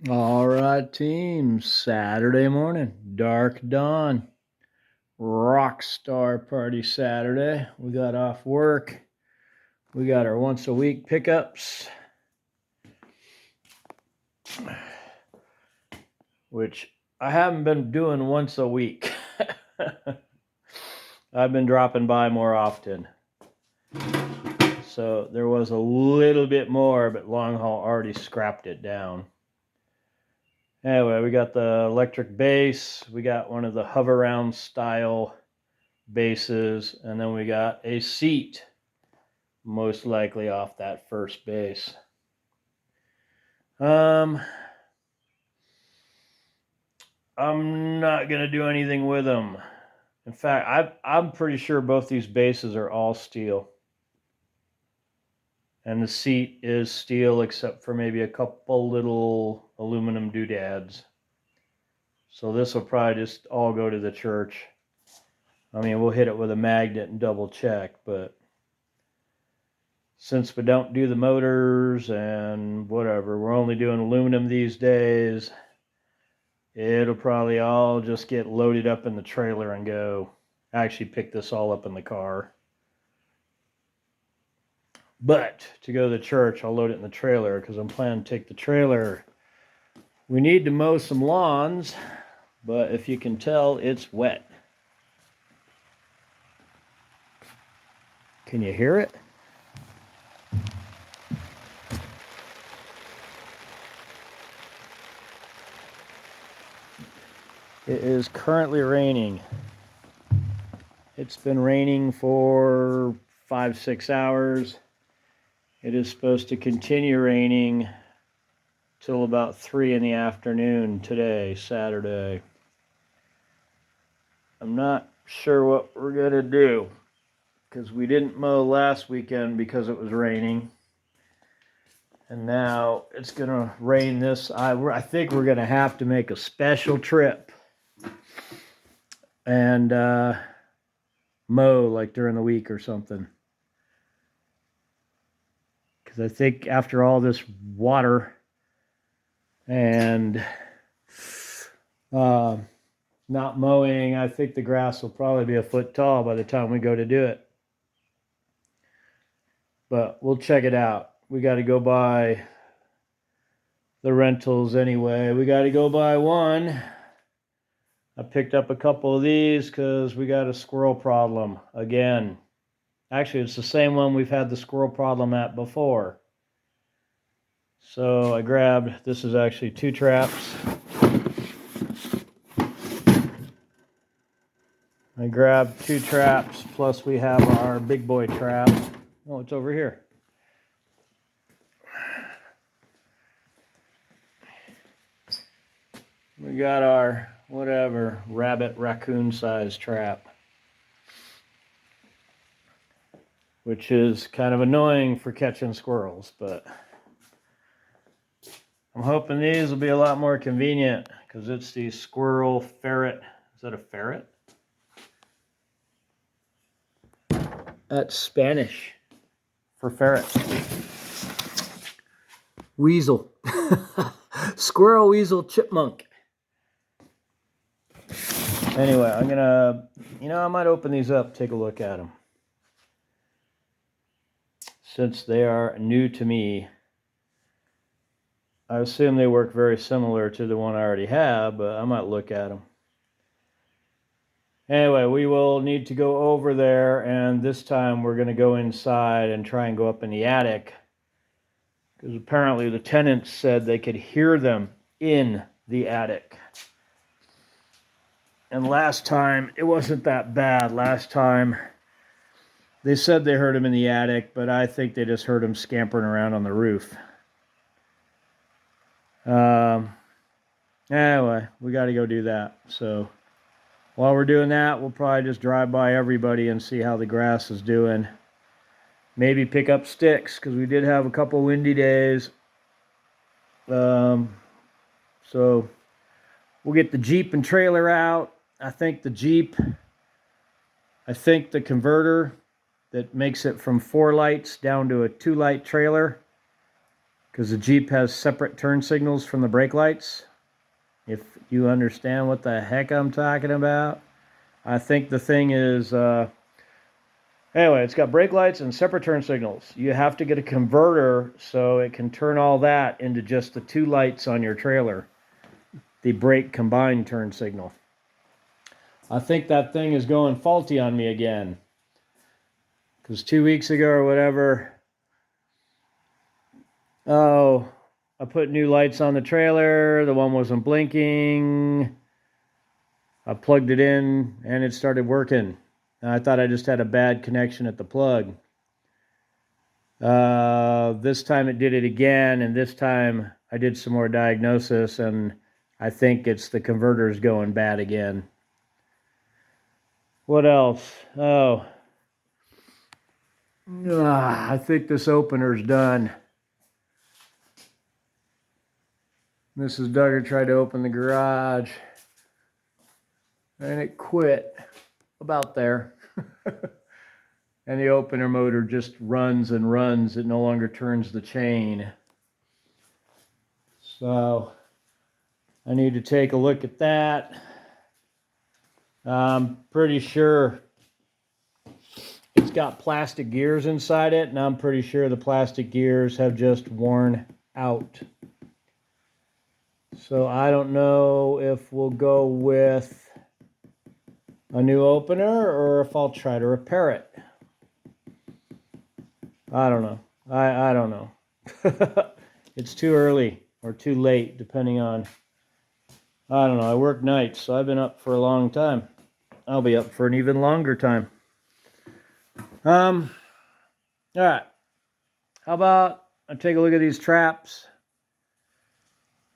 All right, team. Saturday morning, dark dawn, rock star party Saturday. We got off work. We got our once a week pickups, which I haven't been doing once a week. I've been dropping by more often. So there was a little bit more, but long haul already scrapped it down. Anyway, we got the electric bass. We got one of the Hoveround style bases, and then we got a seat, most likely off that first base. I'm not gonna do anything with them. In fact, I'm pretty sure both these bases are all steel, and the seat is steel except for maybe a couple little aluminum doodads. So this will probably just all go to the church. I mean, we'll hit it with a magnet and double check, but since we don't do the motors and whatever, we're only doing aluminum these days, it'll probably all just get loaded up in the trailer and go. I actually picked this all up in the car. But to go to the church, I'll load it in the trailer because I'm planning to take the trailer. We need to mow some lawns, but if you can tell, it's wet. Can you hear it? It is currently raining. It's been raining for 5-6 hours. It is supposed to continue raining till about 3 in the afternoon today, Saturday. I'm not sure what we're going to do because we didn't mow last weekend because it was raining. And now it's going to rain this. I think we're going to have to make a special trip and mow like during the week or something. Because I think after all this water and not mowing, I think the grass will probably be a foot tall by the time we go to do it. But we'll check it out. We got to go by the rentals anyway. We got to go by one. I picked up a couple of these because we got a squirrel problem again. Actually, it's the same one we've had the squirrel problem at before. So I grabbed, this is actually 2 traps. I grabbed 2 traps, plus we have our big boy trap. Oh, it's over here. We got our, whatever, rabbit, raccoon size trap. Which is kind of annoying for catching squirrels, but I'm hoping these will be a lot more convenient because it's the squirrel ferret. Is that a ferret? That's Spanish for ferret. Weasel. Squirrel, weasel, chipmunk. Anyway, I'm gonna, I might open these up, take a look at them. Since they are new to me, I assume they work very similar to the one I already have, but I might look at them. Anyway, we will need to go over there, and this time we're going to go inside and try and go up in the attic. Because apparently the tenants said they could hear them in the attic. And last time, it wasn't that bad. Last time, they said they heard him in the attic, but I think they just heard him scampering around on the roof. Anyway, we got to go do that. So while we're doing that, we'll probably just drive by everybody and see how the grass is doing. Maybe pick up sticks because we did have a couple windy days. So we'll get the Jeep and trailer out. I think the converter that makes it from 4 lights down to a 2-light trailer, because the Jeep has separate turn signals from the brake lights. If you understand what the heck I'm talking about. I think the thing is, anyway, it's got brake lights and separate turn signals. You have to get a converter so it can turn all that into just the 2 lights on your trailer. The brake combined turn signal. I think that thing is going faulty on me again. Because 2 weeks ago or whatever, I put new lights on the trailer. The one wasn't blinking. I plugged it in and it started working. I thought I just had a bad connection at the plug. This time it did it again, and this time I did some more diagnosis, and I think it's the converters going bad again. What else? I think this opener's done. Mrs. Duggar tried to open the garage, and it quit about there. And the opener motor just runs and runs. It no longer turns the chain. So I need to take a look at that. I'm pretty sure it's got plastic gears inside it, and I'm pretty sure the plastic gears have just worn out. So I don't know if we'll go with a new opener or if I'll try to repair it. I don't know. I don't know. It's too early or too late, depending on, I don't know. I work nights, so I've been up for a long time. I'll be up for an even longer time. All right. How about I take a look at these traps?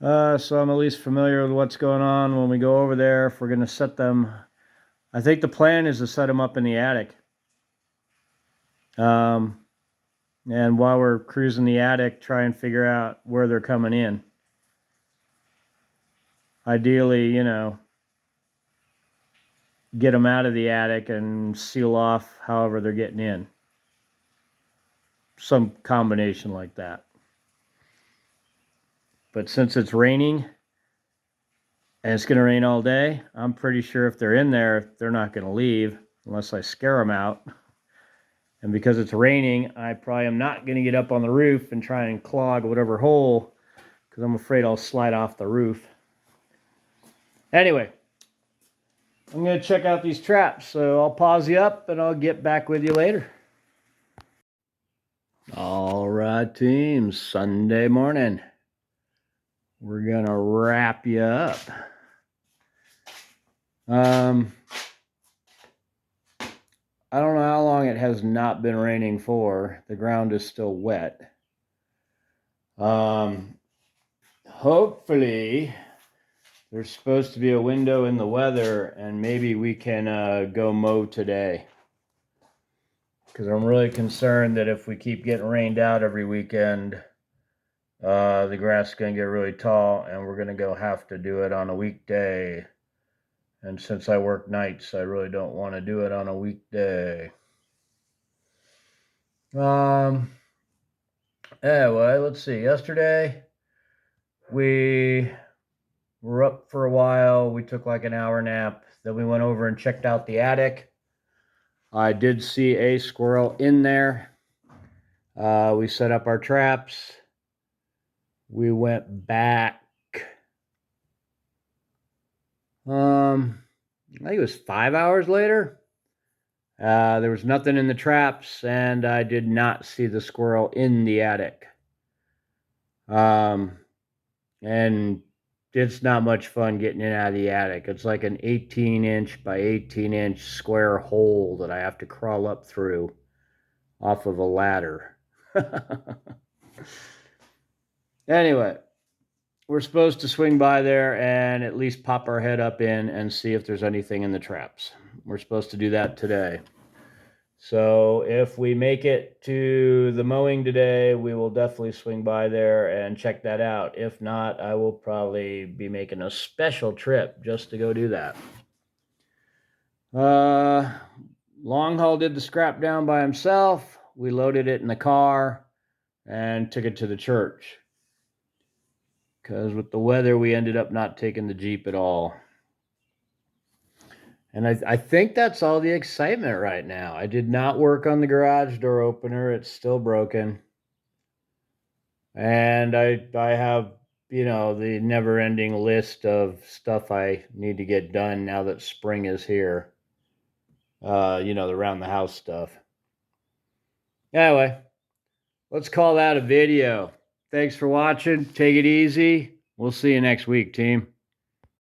So I'm at least familiar with what's going on when we go over there. If we're going to set them, I think the plan is to set them up in the attic. And while we're cruising the attic, try and figure out where they're coming in. Ideally, you know, get them out of the attic and seal off however they're getting in. Some combination like that. But since it's raining, and it's going to rain all day, I'm pretty sure if they're in there, they're not going to leave unless I scare them out. And because it's raining, I probably am not going to get up on the roof and try and clog whatever hole, because I'm afraid I'll slide off the roof. Anyway, I'm going to check out these traps, so I'll pause you up and I'll get back with you later. All right, team, Sunday morning. We're going to wrap you up. I don't know how long it has not been raining for. The ground is still wet. Hopefully, there's supposed to be a window in the weather, and maybe we can go mow today. Because I'm really concerned that if we keep getting rained out every weekend, the grass is going to get really tall, and we're going to have to do it on a weekday. And since I work nights, I really don't want to do it on a weekday. Anyway, let's see. Yesterday, we were up for a while. We took like an hour nap. Then we went over and checked out the attic. I did see a squirrel in there. We set up our traps. We went back. I think it was 5 hours later. There was nothing in the traps, and I did not see the squirrel in the attic. And it's not much fun getting in and out of the attic. It's like an 18-inch by 18-inch square hole that I have to crawl up through off of a ladder. Anyway, we're supposed to swing by there and at least pop our head up in and see if there's anything in the traps. We're supposed to do that today. So if we make it to the mowing today, we will definitely swing by there and check that out. If not, I will probably be making a special trip just to go do that. Long Haul did the scrap down by himself. We loaded it in the car and took it to the church. because with the weather, we ended up not taking the Jeep at all. And I think that's all the excitement right now. I did not work on the garage door opener. It's still broken. And I have, the never-ending list of stuff I need to get done now that spring is here. The around the house stuff. Anyway, let's call that a video. Thanks for watching. Take it easy. We'll see you next week, team.